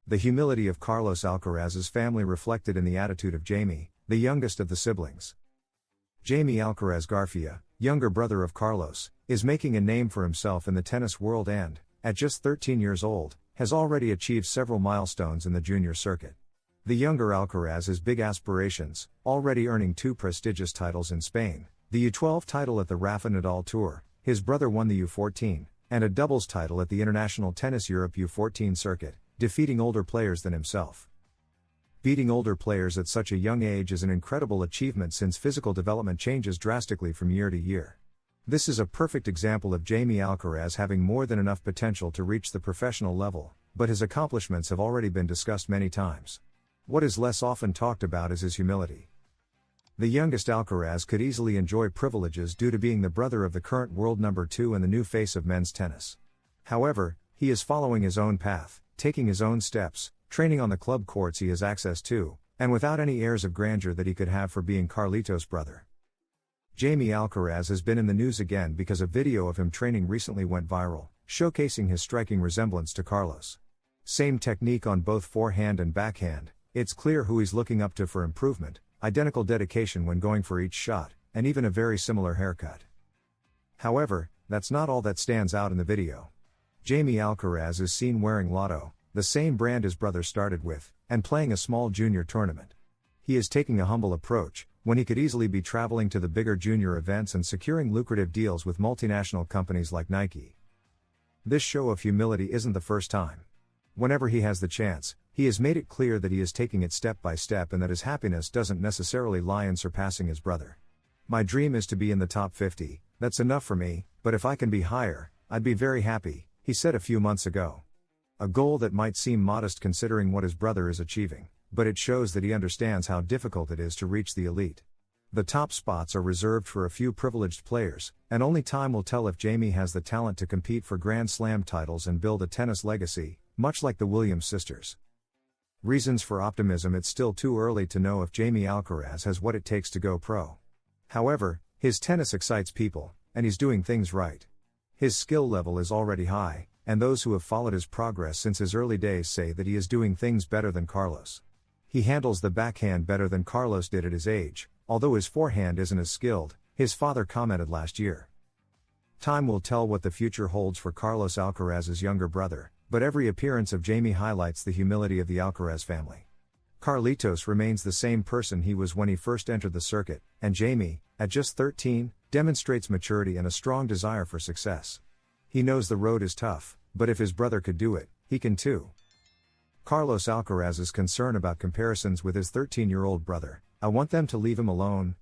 The humility of Carlos Alcaraz's family reflected in the attitude of Jaime, the youngest of the siblings. Jaime Alcaraz Garcia, younger brother of Carlos, is making a name for himself in the tennis world and, at just 13 years old, has already achieved several milestones in the junior circuit. The younger Alcaraz has big aspirations, already earning 2 prestigious titles in Spain, the U12 title at the Rafa Nadal Tour. His brother won the U14, and a doubles title at the International Tennis Europe U14 circuit, defeating older players than himself. Beating older players at such a young age is an incredible achievement since physical development changes drastically from year to year. This is a perfect example of Jaime Alcaraz having more than enough potential to reach the professional level, but his accomplishments have already been discussed many times. What is less often talked about is his humility. The youngest Alcaraz could easily enjoy privileges due to being the brother of the current world number 2 and the new face of men's tennis. However, he is following his own path, taking his own steps, training on the club courts he has access to, and without any airs of grandeur that he could have for being Carlitos' brother. Jaime Alcaraz has been in the news again because a video of him training recently went viral, showcasing his striking resemblance to Carlos. Same technique on both forehand and backhand, it's clear who he's looking up to for improvement, identical dedication when going for each shot, and even a very similar haircut. However, that's not all that stands out in the video. Jaime Alcaraz is seen wearing Lotto, the same brand his brother started with, and playing a small junior tournament. He is taking a humble approach, when he could easily be traveling to the bigger junior events and securing lucrative deals with multinational companies like Nike. This show of humility isn't the first time. Whenever he has the chance, he has made it clear that he is taking it step by step and that his happiness doesn't necessarily lie in surpassing his brother. My dream is to be in the top 50, that's enough for me, but if I can be higher, I'd be very happy, he said a few months ago. A goal that might seem modest considering what his brother is achieving, but it shows that he understands how difficult it is to reach the elite. The top spots are reserved for a few privileged players, and only time will tell if Jaime has the talent to compete for Grand Slam titles and build a tennis legacy, much like the Williams sisters. Reasons for optimism: it's still too early to know if Jaime Alcaraz has what it takes to go pro. However, his tennis excites people, and he's doing things right. His skill level is already high, and those who have followed his progress since his early days say that he is doing things better than Carlos. He handles the backhand better than Carlos did at his age, although his forehand isn't as skilled, his father commented last year. Time will tell what the future holds for Carlos Alcaraz's younger brother, but every appearance of Jaime highlights the humility of the Alcaraz family. Carlitos remains the same person he was when he first entered the circuit, and Jaime, at just 13, demonstrates maturity and a strong desire for success. He knows the road is tough, but if his brother could do it, he can too. Carlos Alcaraz's concern about comparisons with his 13-year-old brother: "I want them to leave him alone."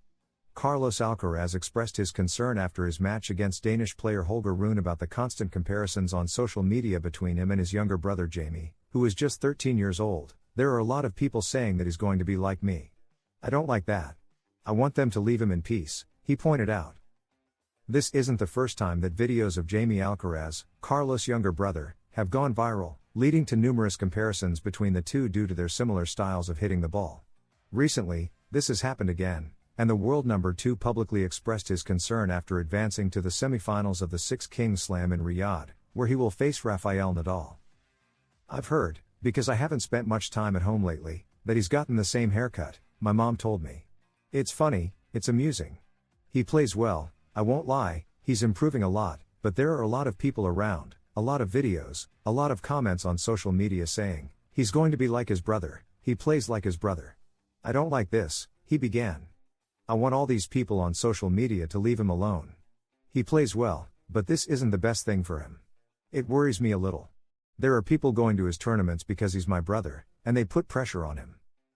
Carlos Alcaraz expressed his concern after his match against Danish player Holger Rune about the constant comparisons on social media between him and his younger brother Jaime, who is just 13 years old. "There are a lot of people saying that he's going to be like me. I don't like that. I want them to leave him in peace," he pointed out. This isn't the first time that videos of Jaime Alcaraz, Carlos' younger brother, have gone viral, leading to numerous comparisons between the two due to their similar styles of hitting the ball. Recently, this has happened again, and the world number 2 publicly expressed his concern after advancing to the semifinals of the Six Kings Slam in Riyadh, where he will face Rafael Nadal. "I've heard, because I haven't spent much time at home lately, that he's gotten the same haircut," my mom told me. "It's funny, it's amusing. He plays well, I won't lie, he's improving a lot, but there are a lot of people around, a lot of videos, a lot of comments on social media saying, 'He's going to be like his brother, he plays like his brother.' I don't like this," he began. "I want all these people on social media to leave him alone. He plays well, but this isn't the best thing for him. It worries me a little. There are people going to his tournaments because he's my brother, and they put pressure on him.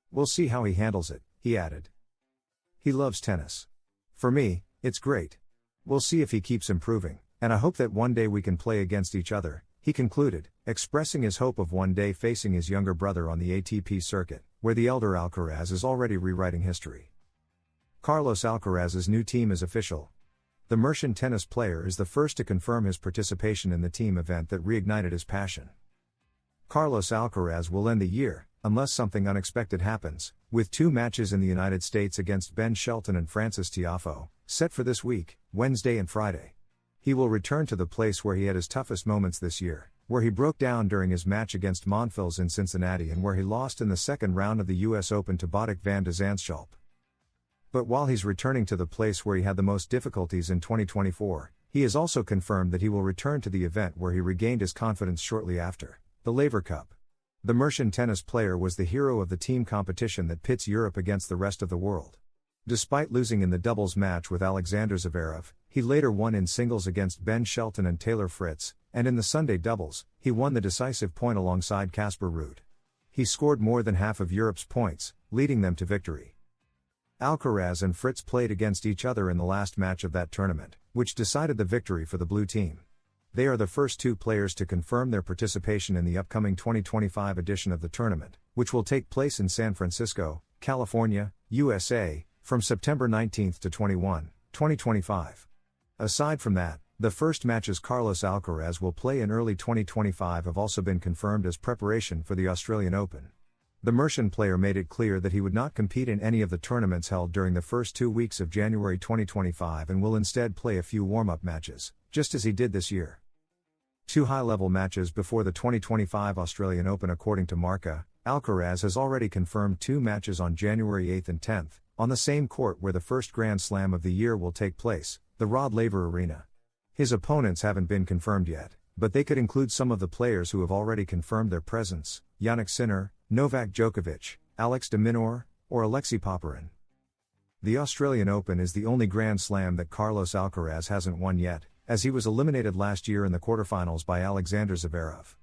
We'll see how he handles it," he added. He loves tennis. "For me, it's great. We'll see if he keeps improving, and I hope that one day we can play against each other," he concluded, expressing his hope of one day facing his younger brother on the ATP circuit, where the elder Alcaraz is already rewriting history. Carlos Alcaraz's new team is official. The Mercian tennis player is the first to confirm his participation in the team event that reignited his passion. Carlos Alcaraz will end the year, unless something unexpected happens, with 2 matches in the United States against Ben Shelton and Francis Tiafoe, set for this week, Wednesday and Friday. He will return to the place where he had his toughest moments this year, where he broke down during his match against Monfils in Cincinnati and where he lost in the second round of the US Open to Botic van de Zandschulp. But while he's returning to the place where he had the most difficulties in 2024, he has also confirmed that he will return to the event where he regained his confidence shortly after, the Laver Cup. The Mercian tennis player was the hero of the team competition that pits Europe against the rest of the world. Despite losing in the doubles match with Alexander Zverev, he later won in singles against Ben Shelton and Taylor Fritz, and in the Sunday doubles, he won the decisive point alongside Casper Ruud. He scored more than half of Europe's points, leading them to victory. Alcaraz and Fritz played against each other in the last match of that tournament, which decided the victory for the blue team. They are the first two players to confirm their participation in the upcoming 2025 edition of the tournament, which will take place in San Francisco, California, USA, from September 19 to 21, 2025. Aside from that, the first matches Carlos Alcaraz will play in early 2025 have also been confirmed as preparation for the Australian Open. The Mercian player made it clear that he would not compete in any of the tournaments held during the first 2 weeks of January 2025 and will instead play a few warm-up matches, just as he did this year. 2 high-level matches before the 2025 Australian Open. According to Marca, Alcaraz has already confirmed 2 matches on January 8 and 10, on the same court where the first Grand Slam of the year will take place, the Rod Laver Arena. His opponents haven't been confirmed yet, but they could include some of the players who have already confirmed their presence: Jannik Sinner, Novak Djokovic, Alex de Minaur, or Alexei Popyrin. The Australian Open is the only Grand Slam that Carlos Alcaraz hasn't won yet, as he was eliminated last year in the quarterfinals by Alexander Zverev.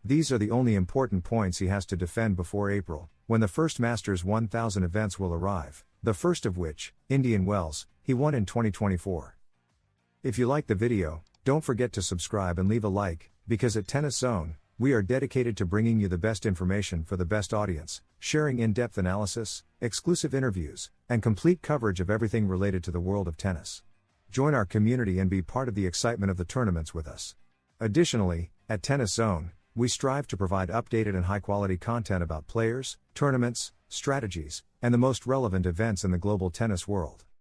These are the only important points he has to defend before April, when the first Masters 1000 events will arrive, the first of which, Indian Wells, he won in 2024. If you like the video, don't forget to subscribe and leave a like, because at Tennis Zone, we are dedicated to bringing you the best information for the best audience, sharing in-depth analysis, exclusive interviews, and complete coverage of everything related to the world of tennis. Join our community and be part of the excitement of the tournaments with us. Additionally, at Tennis Zone, we strive to provide updated and high-quality content about players, tournaments, strategies, and the most relevant events in the global tennis world.